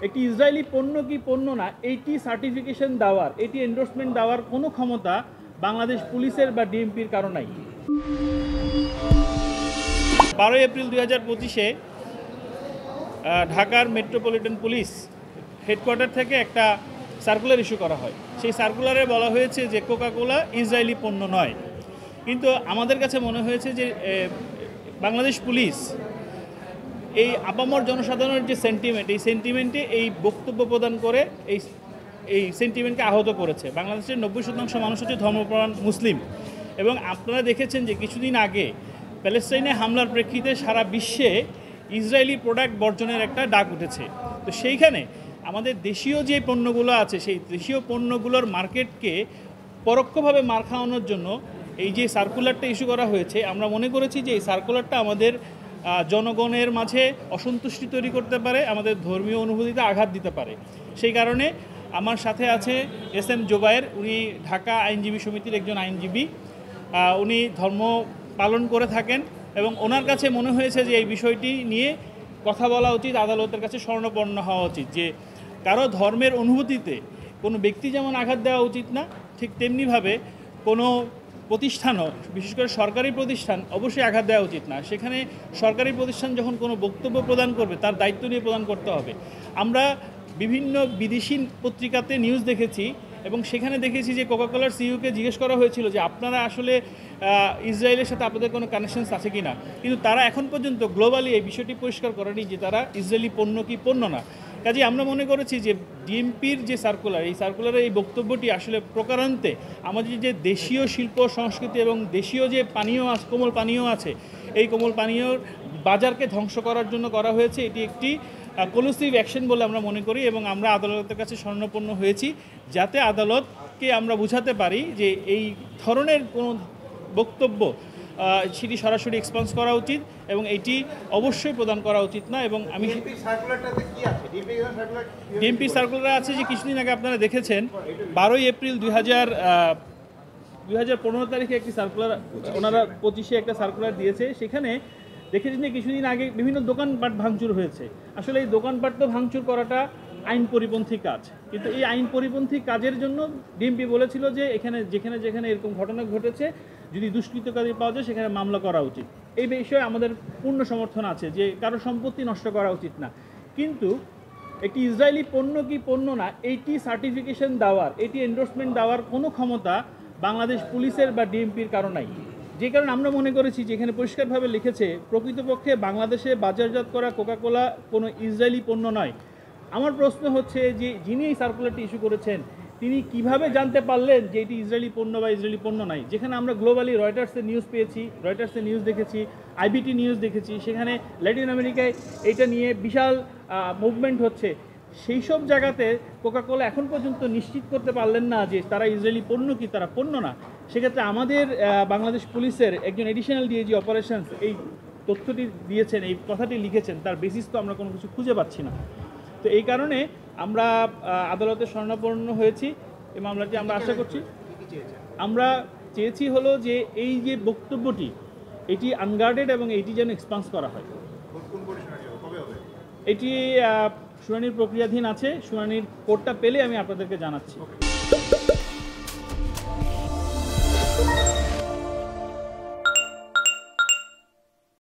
একটি ইসরায়েলি পণ্য কি পণ্য না এইটি সার্টিফিকেশন দেওয়ার, এটি এন্ডোর্সমেন্ট দেওয়ার কোনো ক্ষমতা বাংলাদেশ পুলিশের বা ডিএমপির কারো নাই। 12 এপ্রিল 2025-এ ঢাকার মেট্রোপলিটন পুলিশ হেডকোয়ার্টার থেকে একটা সার্কুলার ইস্যু করা হয়। সেই সার্কুলারে বলা হয়েছে যে কোকাকোলা ইসরায়েলি পণ্য নয়, কিন্তু আমাদের কাছে মনে হয়েছে যে বাংলাদেশ পুলিশ এই আপামর জনসাধারণের যে সেন্টিমেন্ট, এই সেন্টিমেন্টে এই বক্তব্য প্রদান করে এই সেন্টিমেন্টকে আহত করেছে। বাংলাদেশের 90% মানুষ হচ্ছে ধর্মপ্রাণ মুসলিম, এবং আপনারা দেখেছেন যে কিছুদিন আগে প্যালেস্টাইনে হামলার প্রেক্ষিতে সারা বিশ্বে ইসরায়েলি প্রোডাক্ট বর্জনের একটা ডাক উঠেছে। তো সেইখানে আমাদের দেশীয় যে পণ্যগুলো আছে, সেই দেশীয় পণ্যগুলোর মার্কেটকে পরোক্ষভাবে মার খাওয়ানোর জন্য এই যে সার্কুলারটা ইস্যু করা হয়েছে, আমরা মনে করেছি যে এই সার্কুলারটা আমাদের জনগণের মাঝে অসন্তুষ্টি তৈরি করতে পারে, আমাদের ধর্মীয় অনুভূতিতে আঘাত দিতে পারে। সেই কারণে আমার সাথে আছে এস.এম. জোবায়ের। উনি ঢাকা আইনজীবী সমিতির একজন আইনজীবী, উনি ধর্ম পালন করে থাকেন, এবং ওনার কাছে মনে হয়েছে যে এই বিষয়টি নিয়ে কথা বলা উচিত, আদালতের কাছে শরণাপন্ন হওয়া উচিত, যে কারো ধর্মের অনুভূতিতে কোনো ব্যক্তি যেমন আঘাত দেওয়া উচিত না, ঠিক তেমনিভাবে কোনো প্রতিষ্ঠানও, বিশেষ করে সরকারি প্রতিষ্ঠান, অবশ্যই আঘাত দেওয়া উচিত না। সেখানে সরকারি প্রতিষ্ঠান যখন কোনো বক্তব্য প্রদান করবে, তার দায়িত্ব নিয়ে প্রদান করতে হবে। আমরা বিভিন্ন বিদেশি পত্রিকাতে নিউজ দেখেছি, এবং সেখানে দেখেছি যে কোকাকোলার সিইওকে জিজ্ঞেস করা হয়েছিল যে আপনারা আসলে ইসরায়েলের সাথে আপনাদের কোনো কানেকশনস আছে কি না, কিন্তু তারা এখন পর্যন্ত গ্লোবালি এই বিষয়টি পরিষ্কার করেনি যে তারা ইসরায়েলি পণ্য কি পণ্য না। কাজে আমরা মনে করেছি যে ডিএমপির যে সার্কুলার, এই সার্কুলারের এই বক্তব্যটি আসলে প্রকারান্তে আমাদের যে দেশীয় শিল্প সংস্কৃতি এবং দেশীয় যে পানীয় আছে, কোমল পানীয় আছে, এই কোমল পানীয়র বাজারকে ধ্বংস করার জন্য করা হয়েছে। এটি একটি কলুসিভ অ্যাকশন বলে আমরা মনে করি, এবং আমরা আদালতের কাছে শরণাপন্ন হয়েছি যাতে আদালতকে আমরা বুঝাতে পারি যে এই ধরনের কোনো বক্তব্য সেটি সরাসরি এক্সপন্স করা উচিত, এবং এটি অবশ্যই প্রদান করা উচিত না। এবং আমি ডিএমপির সার্কুলার আছে যে কিছুদিন আগে আপনারা দেখেছেন 12 এপ্রিল 2015 তারিখে একটি সার্কুলার, ওনারা 25-এ একটা সার্কুলার দিয়েছে। সেখানে দেখেছেন যে কিছুদিন আগে বিভিন্ন দোকানপাট ভাঙচুর হয়েছে। আসলে এই দোকানপাট তো ভাঙচুর করাটা আইন পরিপন্থী কাজ, কিন্তু এই আইন পরিপন্থী কাজের জন্য ডিএমপি বলেছিল যে যেখানে এরকম ঘটনা ঘটেছে, যদি দুষ্কৃতকারী পাওয়া যায় সেখানে মামলা করা উচিত। এই বিষয়ে আমাদের পূর্ণ সমর্থন আছে যে কারো সম্পত্তি নষ্ট করা উচিত না, কিন্তু একটি ইসরায়েলি পণ্য কি পণ্য না এইটি সার্টিফিকেশন দেওয়ার, এটি এন্ডোর্সমেন্ট দেওয়ার কোনো ক্ষমতা বাংলাদেশ পুলিশের বা ডিএমপির কারো নাই। যে কারণে আমরা মনে করেছি যে এখানে পরিষ্কারভাবে লিখেছে প্রকৃতপক্ষে বাংলাদেশে বাজারজাত করা কোকাকোলা কোনো ইসরায়েলি পণ্য নয়। আমার প্রশ্ন হচ্ছে যে যিনি এই সার্কুলারটি ইস্যু করেছেন তিনি কিভাবে জানতে পারলেন যে এটি ইসরায়েলি পণ্য বা ইসরায়েলি পণ্য নয়, যেখানে আমরা গ্লোবালি রয়টার্সের নিউজ পেয়েছি, রয়টার্সের নিউজ দেখেছি, আইবিটি নিউজ দেখেছি, সেখানে ল্যাটিন আমেরিকায় এটা নিয়ে বিশাল মুভমেন্ট হচ্ছে। সেই সব জায়গাতে কোকাকোলা এখন পর্যন্ত নিশ্চিত করতে পারলেন না যে তারা ইসরায়েলি পণ্য কি তারা পণ্য না। সেক্ষেত্রে আমাদের বাংলাদেশ পুলিশের একজন এডিশনাল ডিআইজি অপারেশনস এই তথ্যটি দিয়েছেন, এই কথাটি লিখেছেন, তার বেসিস তো আমরা কোনো কিছু খুঁজে পাচ্ছি না। তো এই কারণে আমরা আদালতে শরণাপন্ন হয়েছি। এই মামলাটি আমরা আশা করছি, আমরা চেয়েছি হলো যে এই যে বক্তব্যটি এটি আনগার্ডেড এবং এটি যেন এক্সপান্স করা হয়। এটি শুনানির প্রক্রিয়াধীন আছে, শুনানির কোর্টটা পেলে আমি আপনাদেরকে জানাচ্ছি।